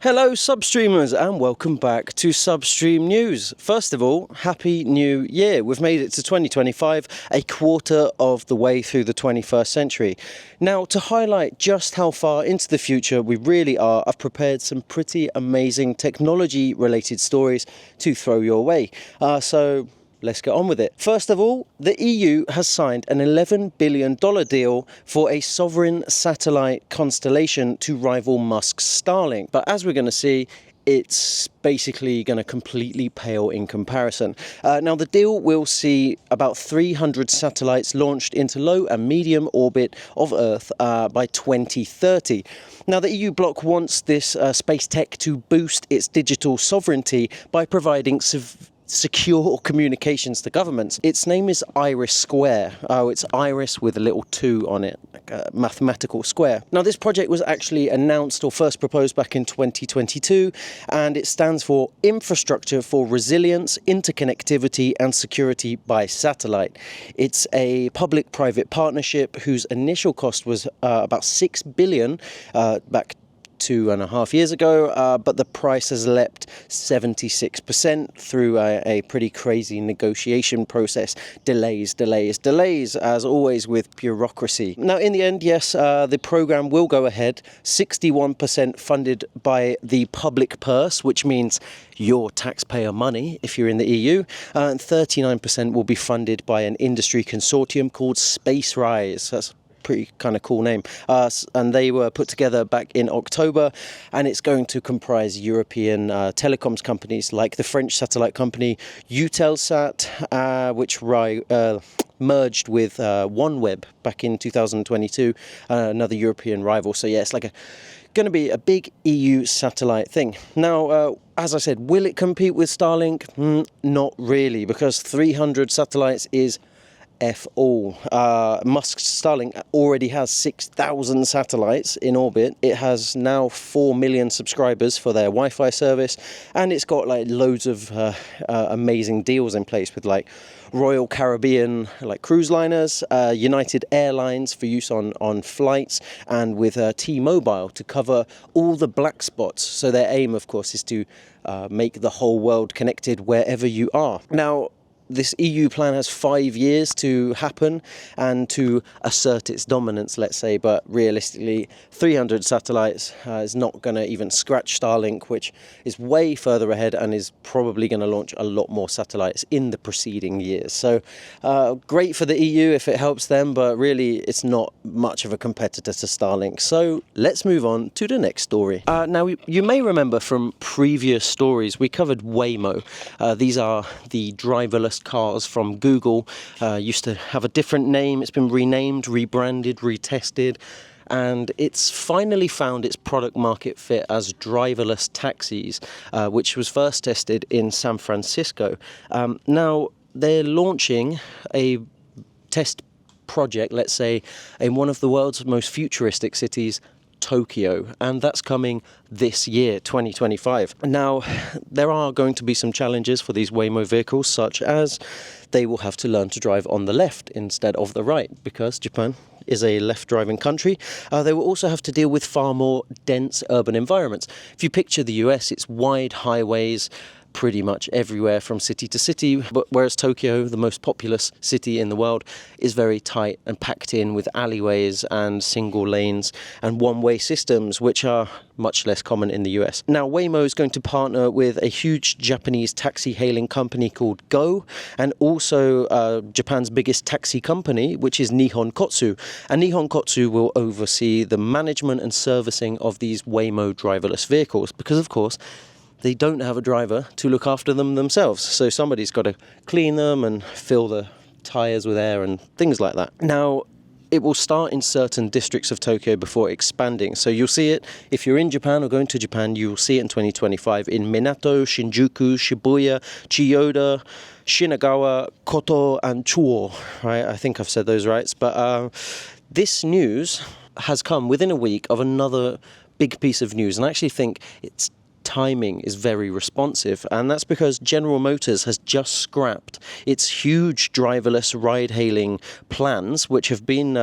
Hello Substreamers and welcome back to Substream News. First of all, Happy New Year. We've made it to 2025, a quarter of the way through the 21st century. Now, to highlight just how far into the future we really are, I've prepared some pretty amazing technology related stories to throw your way. So let's get on with it. First of all, the EU has signed an $11 billion deal for a sovereign satellite constellation to rival Musk's Starlink. But as we're going to see, it's basically going to completely pale in comparison. Now, the deal will see about 300 satellites launched into low and medium orbit of Earth by 2030. Now, the EU bloc wants this space tech to boost its digital sovereignty by providing secure communications to governments. Its name is Iris Square. Oh, it's Iris with a little 2 on it, like a mathematical square. Now, this project was actually announced or first proposed back in 2022, and it stands for Infrastructure for Resilience, Interconnectivity and Security by Satellite. It's a public-private partnership whose initial cost was about $6 billion back 2.5 years ago, but the price has leapt 76% through a pretty crazy negotiation process. Delays, as always with bureaucracy. Now, in the end, yes, the program will go ahead, 61% funded by the public purse, which means your taxpayer money if you're in the EU, and 39% will be funded by an industry consortium called Space Rise. That's pretty kind of cool name, and they were put together back in October, and it's going to comprise European telecoms companies like the French satellite company Eutelsat, which merged with OneWeb back in 2022, another European rival. So yeah, it's like going to be a big EU satellite thing. Now, as I said, will it compete with Starlink? Not really, because 300 satellites is F all. Musk's Starlink already has 6,000 satellites in orbit. It has now 4 million subscribers for their Wi-Fi service, and it's got like loads of amazing deals in place with like Royal Caribbean, like cruise liners, United Airlines for use on flights, and with T-Mobile to cover all the black spots. So their aim, of course, is to make the whole world connected wherever you are. Now, this EU plan has 5 years to happen and to assert its dominance, let's say, but realistically 300 satellites is not going to even scratch Starlink, which is way further ahead and is probably going to launch a lot more satellites in the preceding years. So great for the EU if it helps them, but really it's not much of a competitor to Starlink. So let's move on to the next story. Now, you may remember from previous stories we covered Waymo. These are the driverless cars from Google. Used to have a different name. It's been renamed, rebranded, retested, and it's finally found its product market fit as driverless taxis, which was first tested in San Francisco. Now they're launching a test project, let's say, in one of the world's most futuristic cities, Tokyo, and that's coming this year, 2025. Now, there are going to be some challenges for these Waymo vehicles, such as they will have to learn to drive on the left instead of the right, because Japan is a left-driving country. They will also have to deal with far more dense urban environments. If you picture the US, it's wide highways pretty much everywhere from city to city, but whereas Tokyo, the most populous city in the world, is very tight and packed in with alleyways and single lanes and one-way systems, which are much less common in the US. Now, Waymo is going to partner with a huge Japanese taxi hailing company called Go, and also Japan's biggest taxi company, which is Nihon Kotsu. And Nihon Kotsu will oversee the management and servicing of these Waymo driverless vehicles, because of course they don't have a driver to look after them themselves. So somebody's got to clean them and fill the tires with air and things like that. Now, it will start in certain districts of Tokyo before expanding. So you'll see it, if you're in Japan or going to Japan, you'll see it in 2025 in Minato, Shinjuku, Shibuya, Chiyoda, Shinagawa, Koto, and Chuo. Right? I think I've said those right. But this news has come within a week of another big piece of news. And I actually think it's timing is very responsive, and that's because General Motors has just scrapped its huge driverless ride-hailing plans, which have been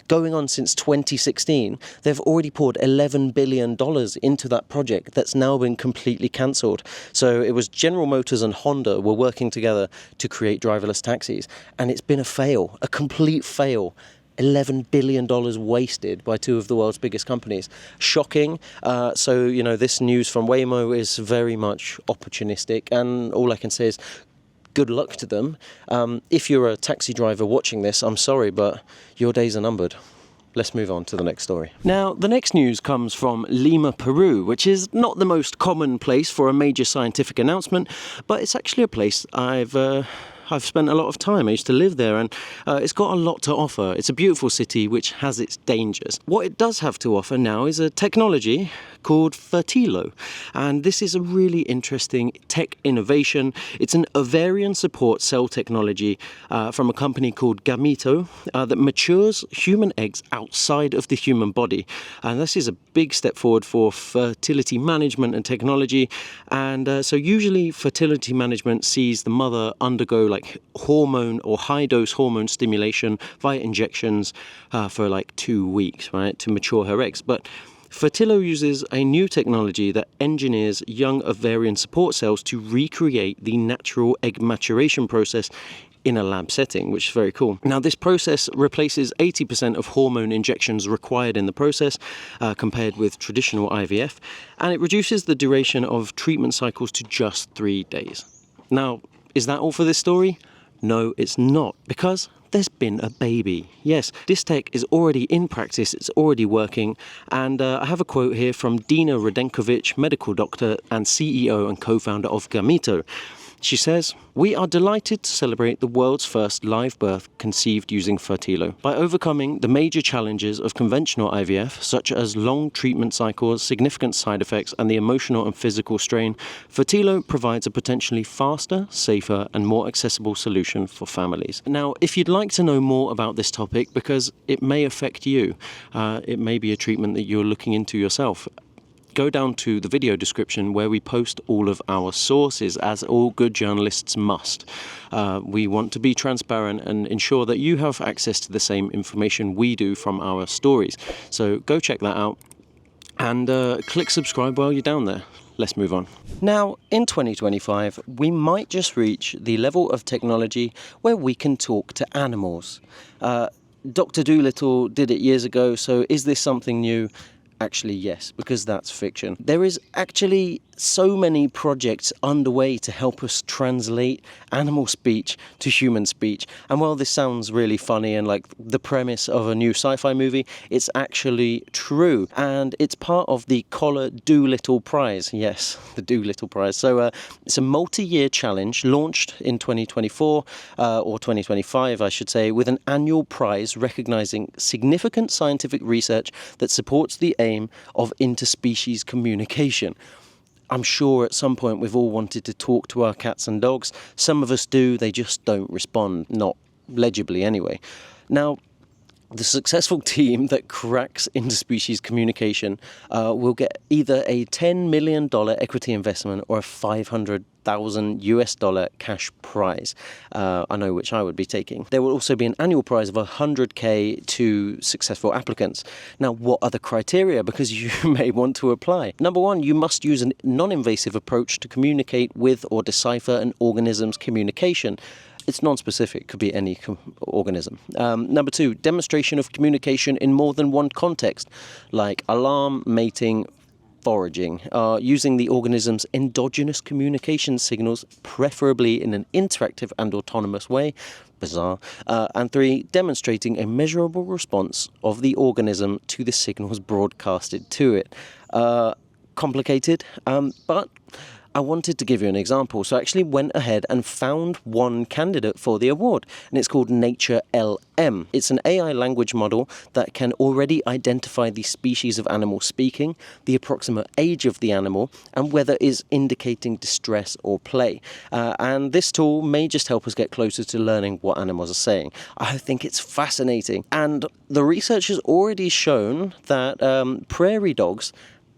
going on since 2016. They've already poured $11 billion into that project that's now been completely cancelled. So it was General Motors and Honda were working together to create driverless taxis, and it's been a fail, a complete fail. $11 billion wasted by two of the world's biggest companies. Shocking. So, this news from Waymo is very much opportunistic, and all I can say is good luck to them. If you're a taxi driver watching this, I'm sorry, but your days are numbered. Let's move on to the next story. Now, the next news comes from Lima, Peru, which is not the most common place for a major scientific announcement, but it's actually a place I've spent a lot of time. I used to live there, and it's got a lot to offer. It's a beautiful city which has its dangers. What it does have to offer now is a technology called Fertilo, and this is a really interesting tech innovation. It's an ovarian support cell technology from a company called Gamito that matures human eggs outside of the human body, and this is a big step forward for fertility management and technology. And so usually fertility management sees the mother undergo like hormone or high dose hormone stimulation via injections for like 2 weeks, right, to mature her eggs. But Fertilo uses a new technology that engineers young ovarian support cells to recreate the natural egg maturation process in a lab setting, which is very cool. Now, this process replaces 80% of hormone injections required in the process compared with traditional IVF, and it reduces the duration of treatment cycles to just 3 days. Now, is that all for this story? No, it's not, because there's been a baby. Yes, this tech is already in practice, it's already working, and I have a quote here from Dina Radenkovic, medical doctor and CEO and co-founder of Gamito. She says, "We are delighted to celebrate the world's first live birth conceived using Fertilo. By overcoming the major challenges of conventional IVF, such as long treatment cycles, significant side effects, and the emotional and physical strain, Fertilo provides a potentially faster, safer, and more accessible solution for families." Now, if you'd like to know more about this topic, because it may affect you, it may be a treatment that you're looking into yourself, go down to the video description where we post all of our sources, as all good journalists must. We want to be transparent and ensure that you have access to the same information we do from our stories. So go check that out and click subscribe while you're down there. Let's move on. Now, in 2025, we might just reach the level of technology where we can talk to animals. Dr. Dolittle did it years ago, so is this something new? Actually, yes, because that's fiction. There is actually so many projects underway to help us translate animal speech to human speech. And while this sounds really funny and like the premise of a new sci-fi movie, it's actually true. And it's part of the Collar Doolittle Prize. Yes, the Doolittle Prize. So it's a multi-year challenge launched in 2024, or 2025, I should say, with an annual prize recognizing significant scientific research that supports the aim of interspecies communication. I'm sure at some point we've all wanted to talk to our cats and dogs. Some of us do, they just don't respond, not legibly anyway. Now, the successful team that cracks interspecies communication will get either a $10 million equity investment or a $500,000 cash prize. I know which I would be taking. There will also be an annual prize of $100K to successful applicants. Now, what are the criteria? Because you may want to apply. Number one, you must use a non-invasive approach to communicate with or decipher an organism's communication. It's non-specific, could be any organism. Number two, demonstration of communication in more than one context, like alarm, mating, foraging, using the organism's endogenous communication signals, preferably in an interactive and autonomous way. Bizarre. And three, demonstrating a measurable response of the organism to the signals broadcasted to it. Complicated, but I wanted to give you an example, so I actually went ahead and found one candidate for the award, and it's called Nature LM. It's an AI language model that can already identify the species of animal speaking, the approximate age of the animal, and whether is indicating distress or play. And this tool may just help us get closer to learning what animals are saying. I think it's fascinating. And the research has already shown that prairie dogs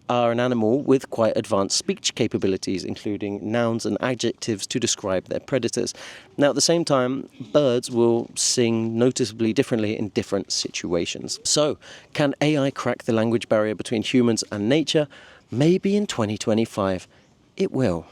are an animal with quite advanced speech capabilities, including nouns and adjectives to describe their predators. Now, at the same time, birds will sing noticeably differently in different situations. So, can AI crack the language barrier between humans and nature? Maybe in 2025 it will.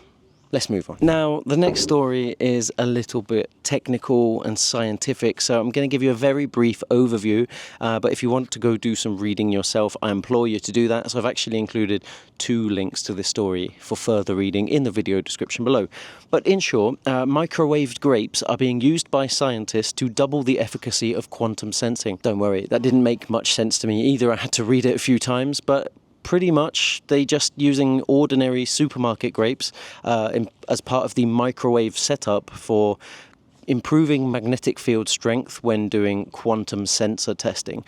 Let's move on. Now, the next story is a little bit technical and scientific, so I'm going to give you a very brief overview, but if you want to go do some reading yourself, I implore you to do that. So I've actually included 2 links to this story for further reading in the video description below. But in short, microwaved grapes are being used by scientists to double the efficacy of quantum sensing. Don't worry, that didn't make much sense to me either. I had to read it a few times, but pretty much they just using ordinary supermarket grapes as part of the microwave setup for improving magnetic field strength when doing quantum sensor testing.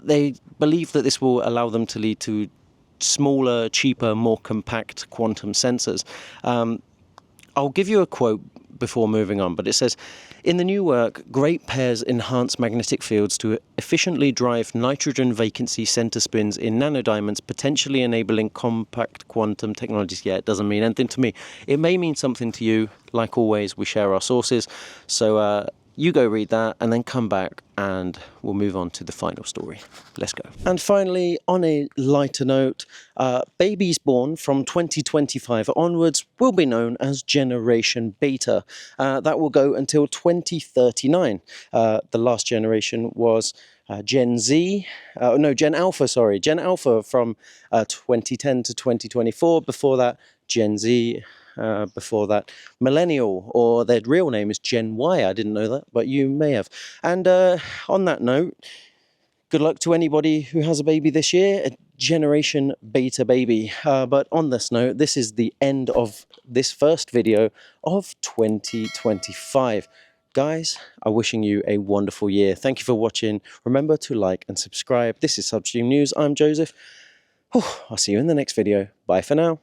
They believe that this will allow them to lead to smaller, cheaper, more compact quantum sensors. I'll give you a quote before moving on, but it says, "In the new work, grape pears enhance magnetic fields to efficiently drive nitrogen vacancy center spins in nanodiamonds, potentially enabling compact quantum technologies." Yeah, it doesn't mean anything to me. It may mean something to you. Like always, we share our sources. So you go read that and then come back and we'll move on to the final story. Let's go. And finally, on a lighter note, babies born from 2025 onwards will be known as Generation Beta. That will go until 2039. The last generation was Gen Alpha, sorry. Gen Alpha from 2010 to 2024. Before that, Gen Z. Before that, Millennial, or their real name is Gen Y. I didn't know that, but you may have. And on that note, good luck to anybody who has a baby this year, a Generation Beta baby. But on this note, this is the end of this first video of 2025. Guys, I'm wishing you a wonderful year. Thank you for watching. Remember to like and subscribe. This is Substream News. I'm Joseph. I'll see you in the next video. Bye for now.